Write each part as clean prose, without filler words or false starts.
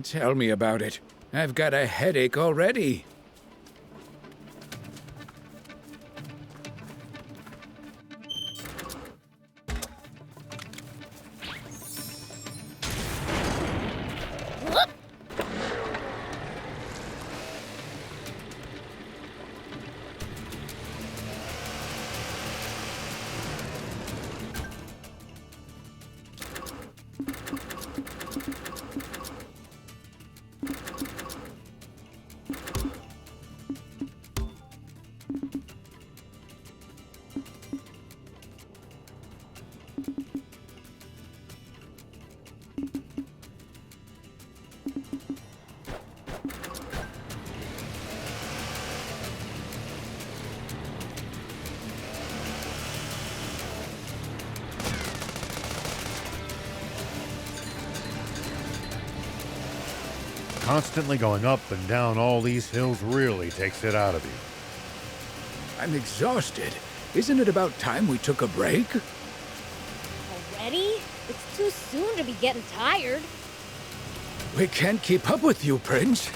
Tell me about it. I've got a headache already. Constantly going up and down all these hills really takes it out of you. I'm exhausted. Isn't it about time we took a break? Already? It's too soon to be getting tired. We can't keep up with you, Prince.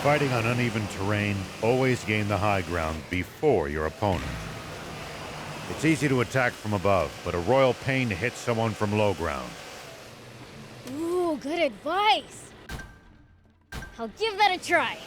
Fighting on uneven terrain, always gain the high ground before your opponent. It's easy to attack from above, but a royal pain to hit someone from low ground. Ooh, good advice. I'll give that a try.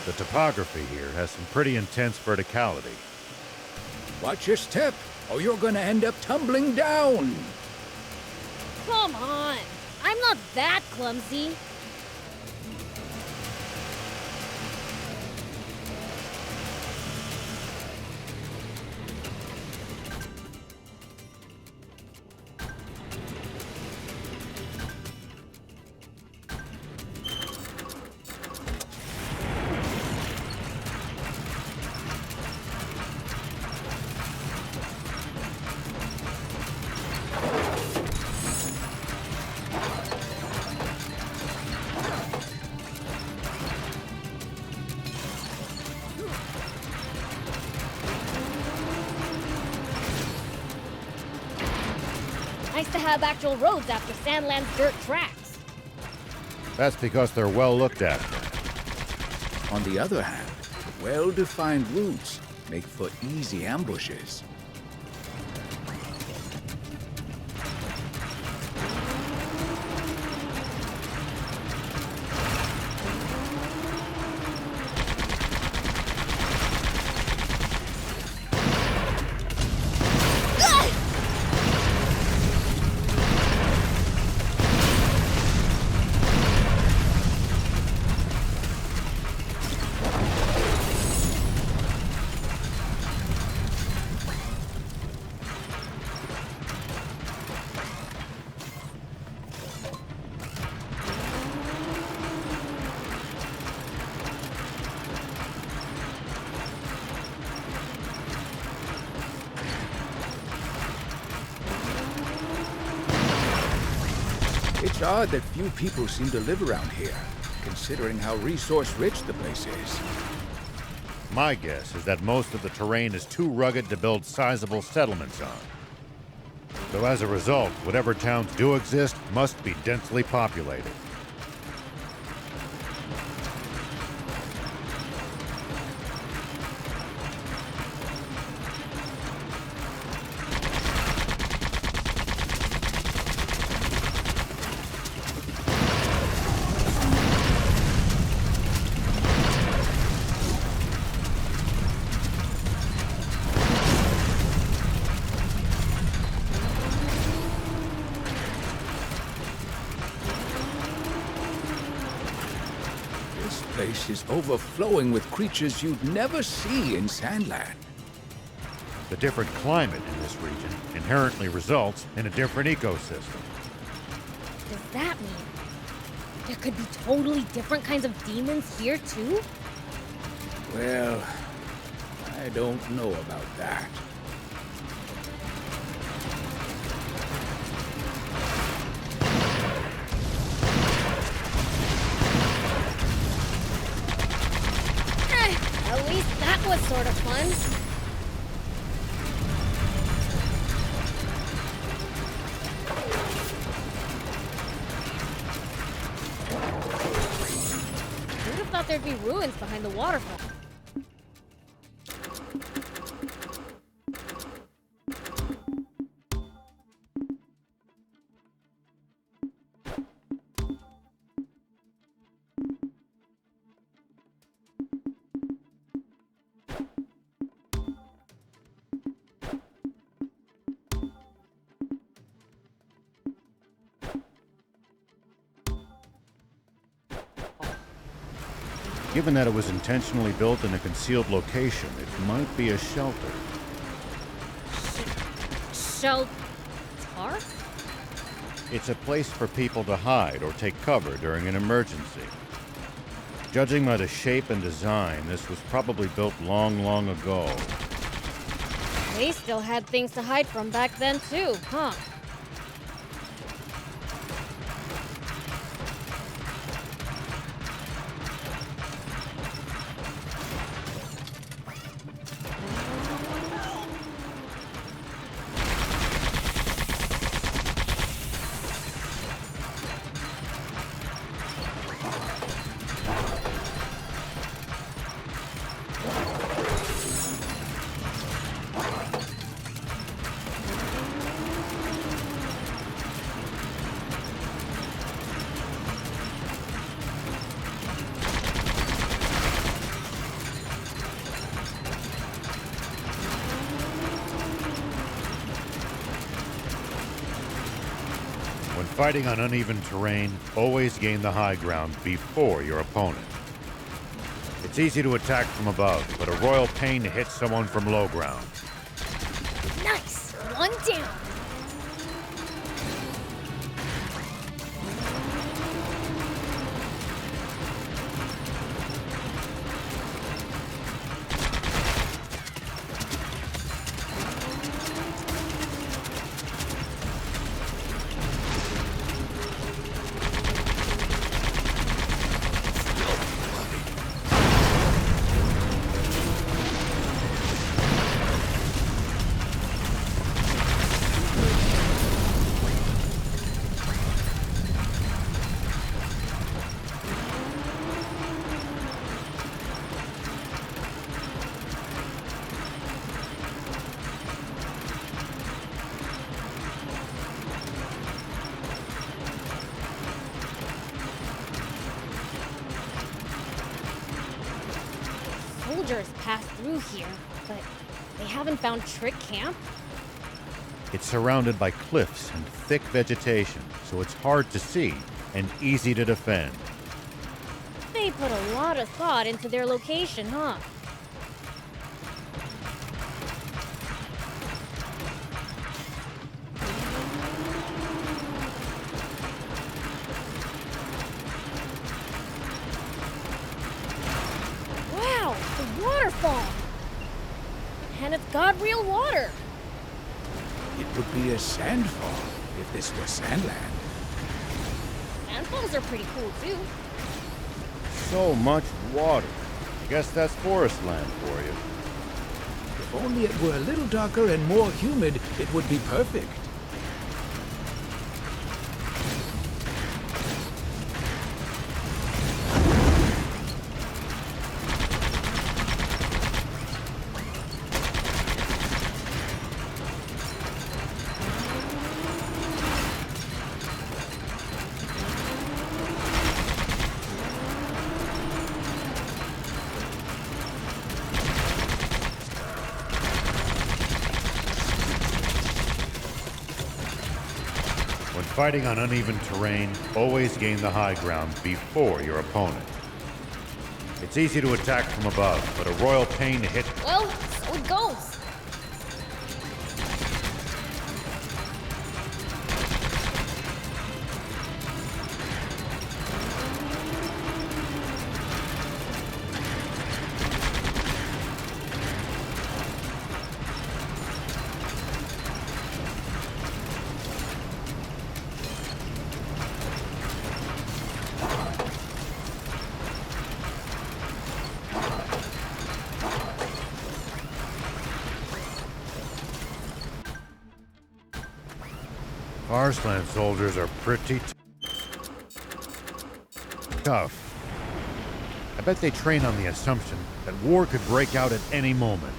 The topography here has some pretty intense verticality. Watch your step, or you're gonna end up tumbling down. Come on. I'm not that clumsy. Nice to have actual roads after Sandland's dirt tracks. That's because they're well looked at. On the other hand, well-defined routes make for easy ambushes. It's odd that few people seem to live around here, considering how resource-rich the place is. My guess is that most of the terrain is too rugged to build sizable settlements on. So as a result, whatever towns do exist must be densely populated. place is overflowing with creatures you'd never see in Sandland. The different climate in this region inherently results in a different ecosystem. Does that mean there could be totally different kinds of demons here, too? Well, I don't know about that. At least that was sort of fun. Who'd have thought there'd be ruins behind the waterfall? Given that it was intentionally built in a concealed location, it might be a shelter. Shelter? It's a place for people to hide or take cover during an emergency. Judging by the shape and design, this was probably built long, long ago. They still had things to hide from back then, too, huh? When fighting on uneven terrain, always gain the high ground before your opponent. It's easy to attack from above, but a royal pain to hit someone from low ground. Nice! One down! Soldiers passed through here, but they haven't found Trick Camp? It's surrounded by cliffs and thick vegetation, so it's hard to see and easy to defend. They put a lot of thought into their location, huh? Wow, the waterfall! And it's got real water! It would be a sandfall if this were Sandland. Sandfalls are pretty cool, too. So much water. I guess that's forest land for you. If only it were a little darker and more humid, it would be perfect. When fighting on uneven terrain, always gain the high ground before your opponent. It's easy to attack from above, but a royal pain to hit. Well, so it goes. Arslan soldiers are pretty tough. I bet they train on the assumption that war could break out at any moment.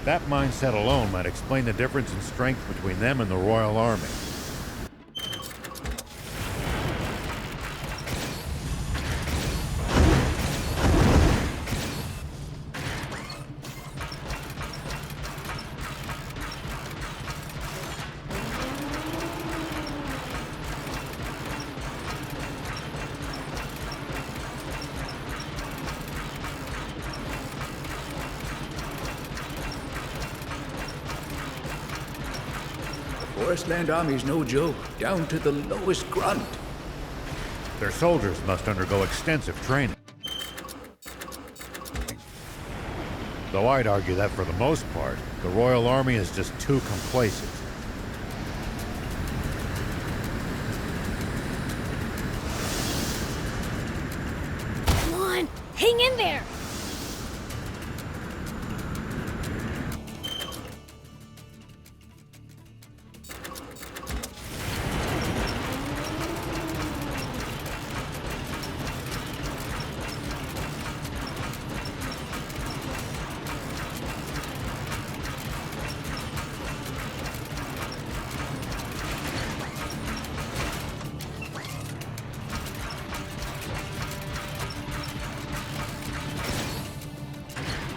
That mindset alone might explain the difference in strength between them and the Royal Army. Forestland Army's no joke, down to the lowest grunt. Their soldiers must undergo extensive training. Though I'd argue that for the most part, the Royal Army is just too complacent. Come on, hang in there.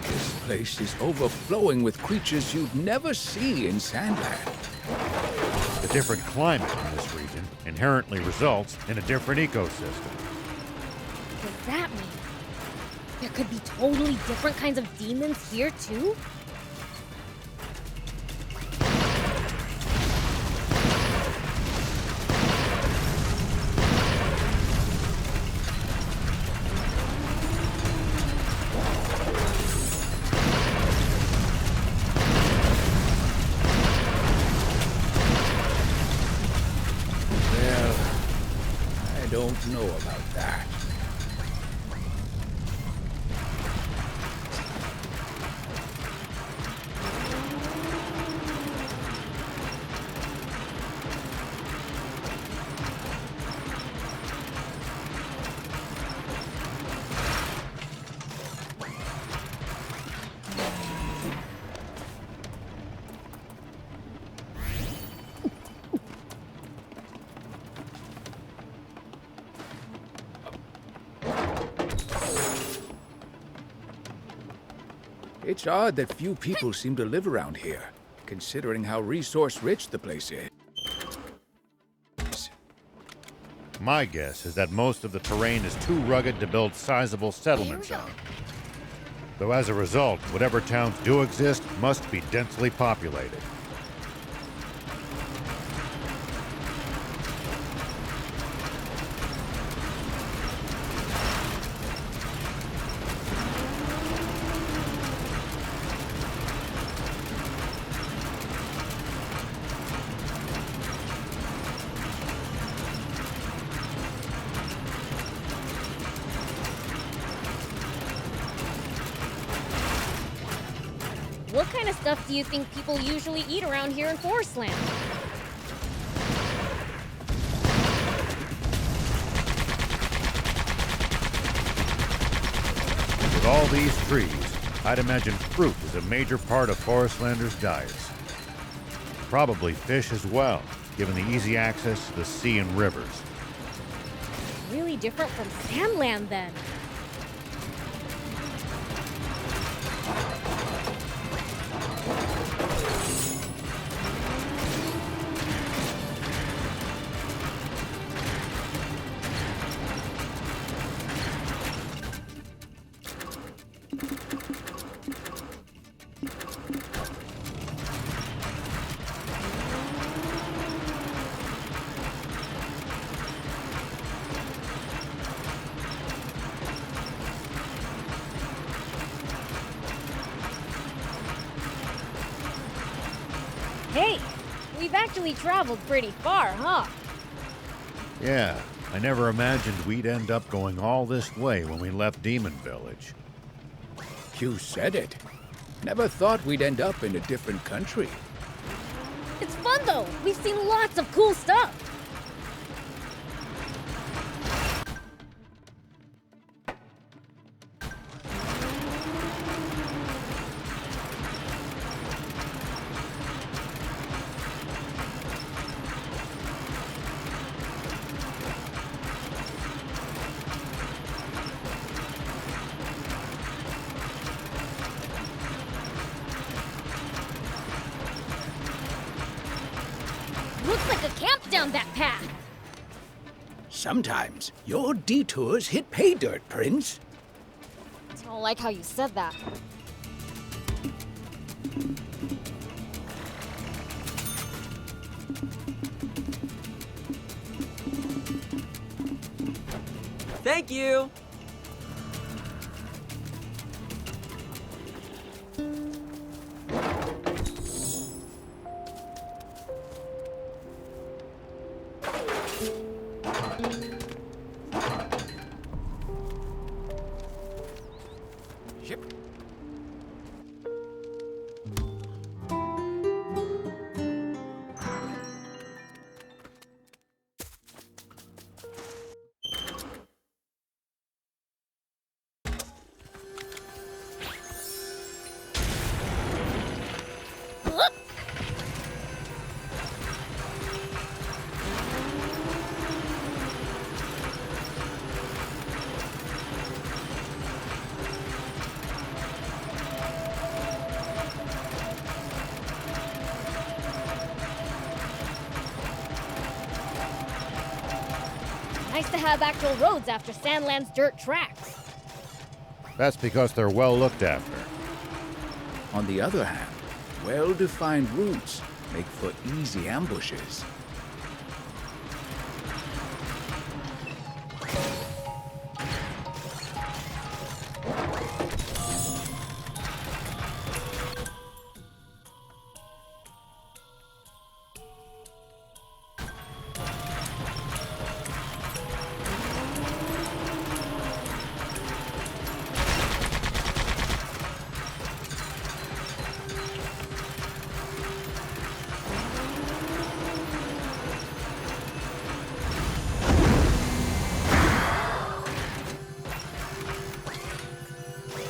This place is overflowing with creatures you'd never see in Sandland. The different climate in this region inherently results in a different ecosystem. Does that mean there could be totally different kinds of demons here too? Well, I don't know about that. It's odd that few people seem to live around here, considering how resource-rich the place is. My guess is that most of the terrain is too rugged to build sizable settlements on. Though as a result, whatever towns do exist must be densely populated. What kind of stuff do you think people usually eat around here in Forestland? With all these trees, I'd imagine fruit is a major part of Forestlanders' diets. Probably fish as well, given the easy access to the sea and rivers. Really different from Sandland then. we've actually traveled pretty far, huh? Yeah, I never imagined we'd end up going all this way when we left Demon Village. You said it. Never thought we'd end up in a different country. It's fun though. We've seen lots of cool stuff. Looks like a camp down that path. Sometimes your detours hit pay dirt, Prince. I don't like how you said that. Thank you! Ship. Nice to have actual roads after Sandland's dirt tracks. That's because they're well looked after. On the other hand, well-defined routes make for easy ambushes.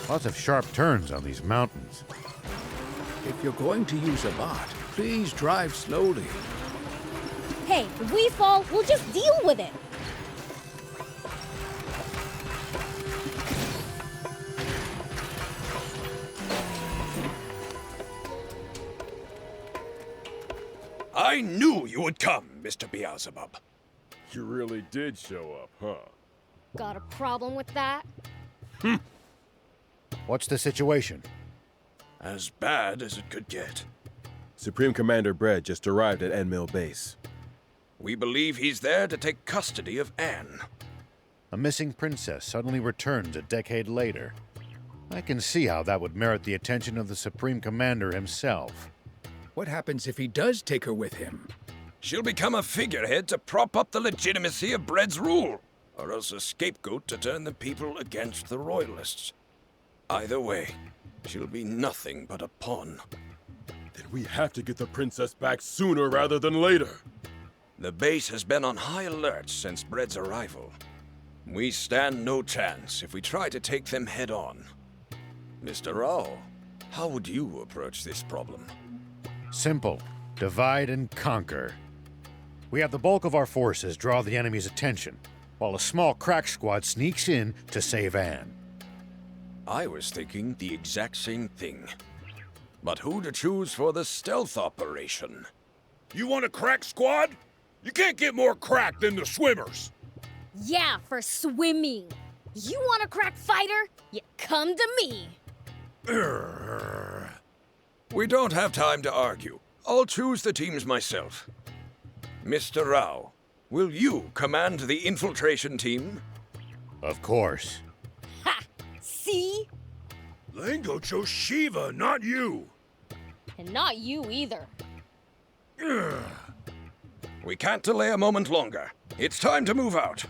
Lots of sharp turns on these mountains. If you're going to use a bot, please drive slowly. Hey, if we fall, we'll just deal with it. I knew you would come, Mr. Beelzebub. You really did show up, huh? Got a problem with that? What's the situation? As bad as it could get. Supreme Commander Brett just arrived at Enmill Base. We believe he's there to take custody of Anne. A missing princess suddenly returns a decade later. I can see how that would merit the attention of the Supreme Commander himself. What happens if he does take her with him? She'll become a figurehead to prop up the legitimacy of Brett's rule, or else a scapegoat to turn the people against the Royalists. Either way, she'll be nothing but a pawn. Then we have to get the princess back sooner rather than later. The base has been on high alert since Brett's arrival. We stand no chance if we try to take them head on. Mr. Rao, how would you approach this problem? Simple. Divide and conquer. We have the bulk of our forces draw the enemy's attention, while a small crack squad sneaks in to save Anne. I was thinking the exact same thing. But who to choose for the stealth operation? You want a crack squad? You can't get more crack than the swimmers. Yeah, for swimming. You want a crack fighter? You come to me. We don't have time to argue. I'll choose the teams myself. Mr. Rao, will you command the infiltration team? Of course. Ha! See? Lango chose Shiva, not you. And not you either. We can't delay a moment longer. It's time to move out.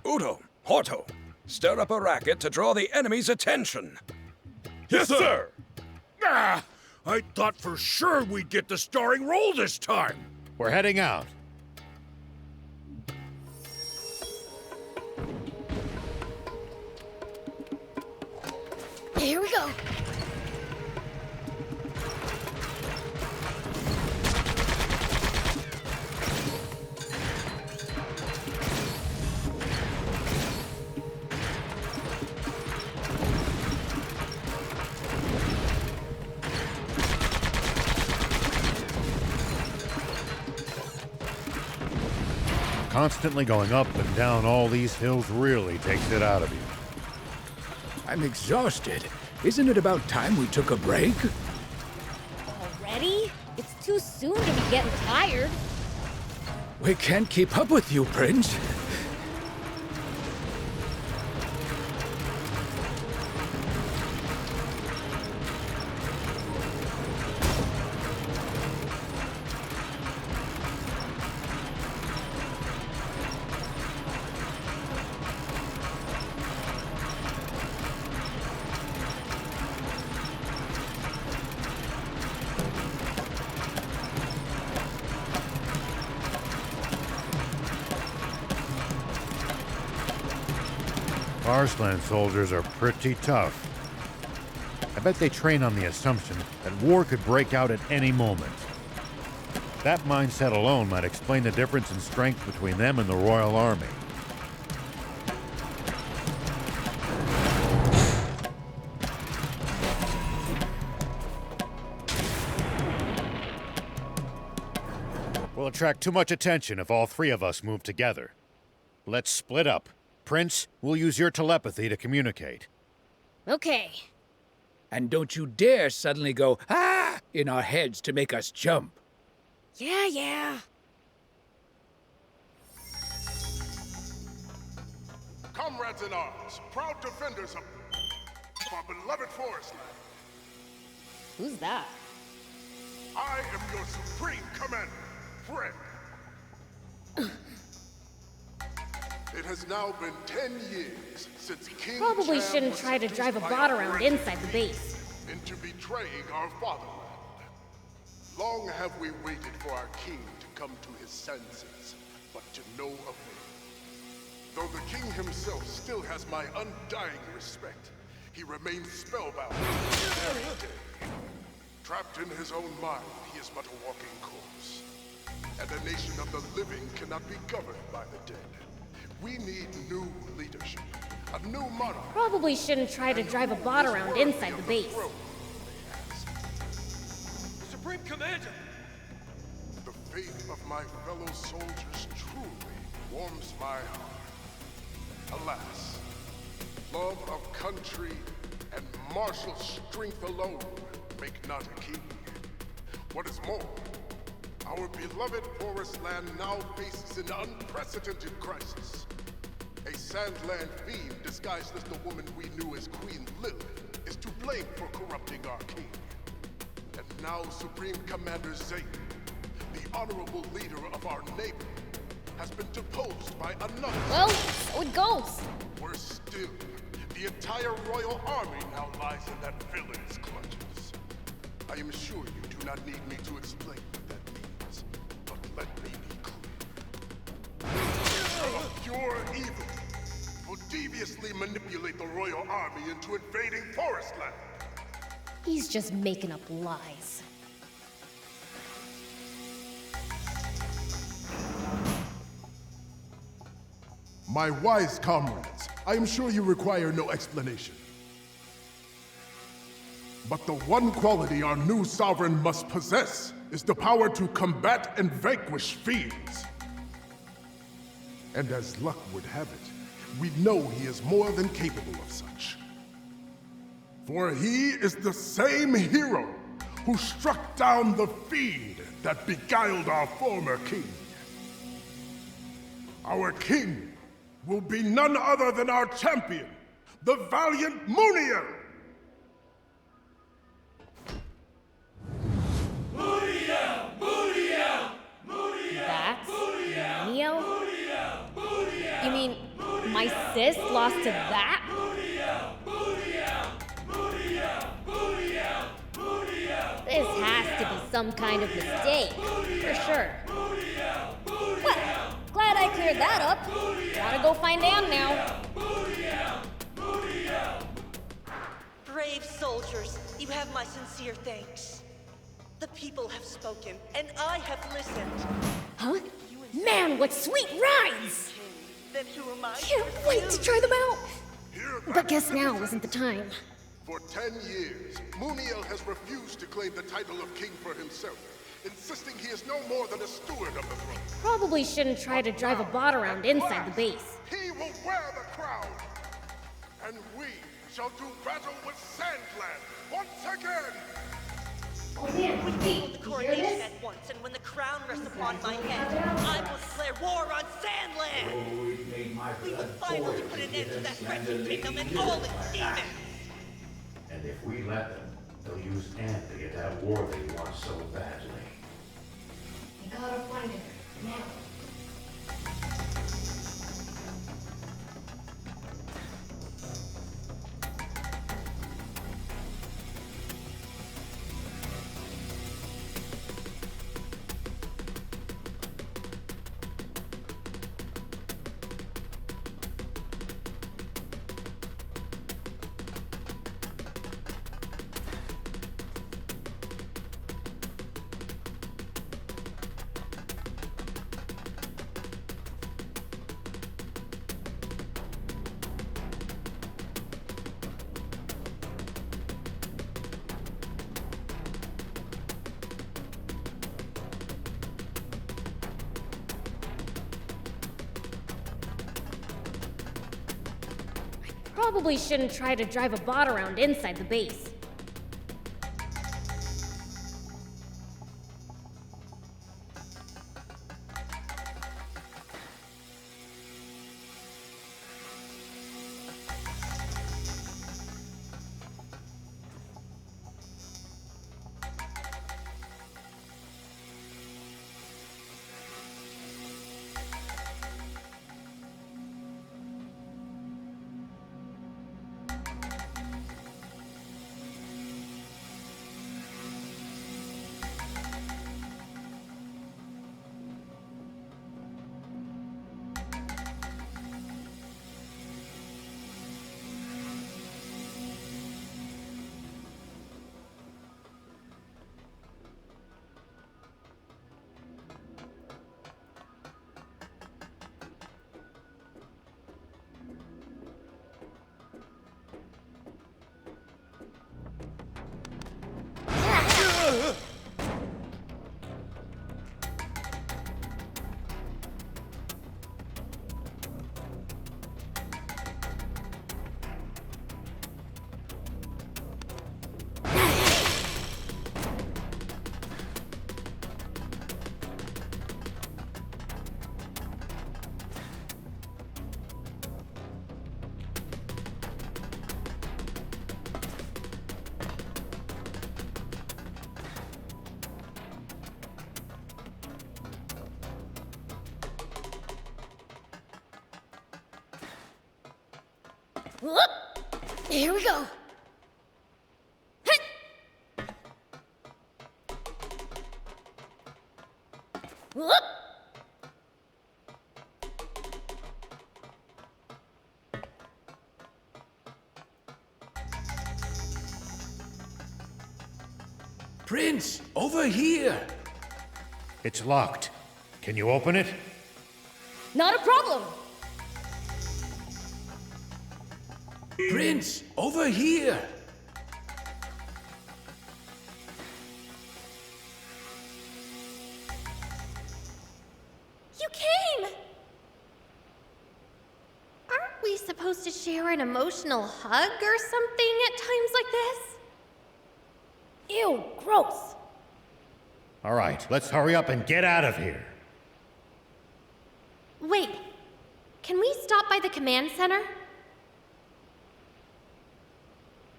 Udo, Horto, stir up a racket to draw the enemy's attention. Yes, sir! Ah, I thought for sure we'd get the starring role this time. We're heading out. Here we go. Constantly going up and down all these hills really takes it out of you. I'm exhausted. Isn't it about time we took a break? Already? It's too soon to be getting tired. We can't keep up with you, Prince. Arslan soldiers are pretty tough. I bet they train on the assumption that war could break out at any moment. That mindset alone might explain the difference in strength between them and the Royal Army. We'll attract too much attention if all three of us move together. Let's split up. Prince, we'll use your telepathy to communicate. Okay. And don't you dare suddenly go, ah, in our heads to make us jump. Yeah. Comrades in arms, proud defenders of our beloved forest land. Who's that? I am your supreme commander, Fred. It has now been 10 years since King Probably Cham shouldn't was try to seduced drive a by bot our around great inside the base. into betraying our fatherland. Long have we waited for our king to come to his senses, but to no avail. Though the king himself still has my undying respect, he remains spellbound every day. Trapped in his own mind, he is but a walking corpse. And a nation of the living cannot be governed by the dead. We need new leadership, a new monarch. Probably shouldn't try to drive a bot around inside the base. Supreme Commander! The fate of my fellow soldiers truly warms my heart. Alas, love of country and martial strength alone make not a king. What is more, our beloved forest land now faces an unprecedented crisis. A Sandland fiend disguised as the woman we knew as Queen Lilith is to blame for corrupting our king. And now Supreme Commander Zane, the honorable leader of our neighbor, has been deposed by another. Well, so it goes. Worse still, the entire royal army now lies in that villain's clutches. I am sure you do not need me to explain what that means, but let me be clear. A pure evil will deviously manipulate the royal army into invading forest land. He's just making up lies. My wise comrades, I am sure you require no explanation. But the one quality our new sovereign must possess is the power to combat and vanquish fiends. And as luck would have it, we know he is more than capable of such. For he is the same hero who struck down the fiend that beguiled our former king. Our king will be none other than our champion, the valiant Muniel! Muniel! Muniel! Munio? You mean my sis lost to that? This has to be some kind of mistake, for sure. Well, glad I cleared that up. Gotta go find Anne now. Brave soldiers, you have my sincere thanks. The people have spoken, and I have listened. Huh? Man, what sweet rhymes! Then who am I? Can't wait to try them out! Here But guess now isn't the time. For 10 years, Munio has refused to claim the title of king for himself, insisting he is no more than a steward of the throne. Probably shouldn't try to drive a bot around inside the base. He will wear the crown, and we shall do battle with Sandland once again! Oh man, We hey, hold the you hear coronation this? at once, and when the crown rests upon my head, I will declare war on Sandland! We will finally put an end to that wretched kingdom and all its demons! And if we let them, they'll use Anne to get that war they want so badly. You gotta find her, now. Probably shouldn't try to drive a bot around inside the base. Whoop! Here we go. Hey! Whoop! Prince, over here! It's locked. Can you open it? Not a problem. Prince, over here! You came! Aren't we supposed to share an emotional hug or something at times like this? Ew, gross. All right, let's hurry up and get out of here. Wait, can we stop by the command center?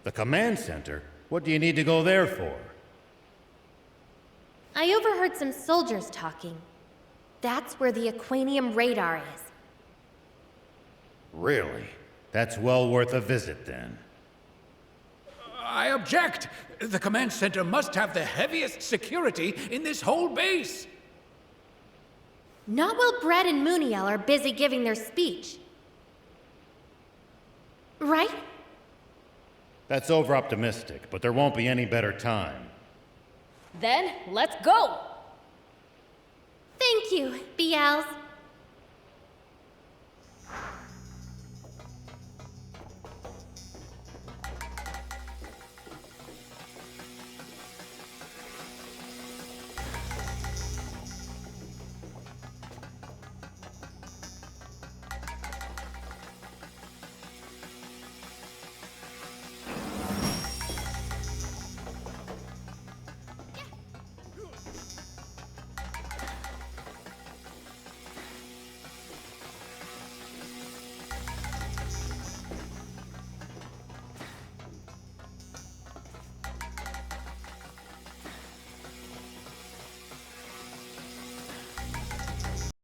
The command center? What do you need to go there for? I overheard some soldiers talking. That's where the Aquanium radar is. Really? That's well worth a visit, then. I object! The command center must have the heaviest security in this whole base! Not while Brett and Muniel are busy giving their speech. Right? That's over-optimistic, but there won't be any better time. Then, let's go! Thank you, BLs.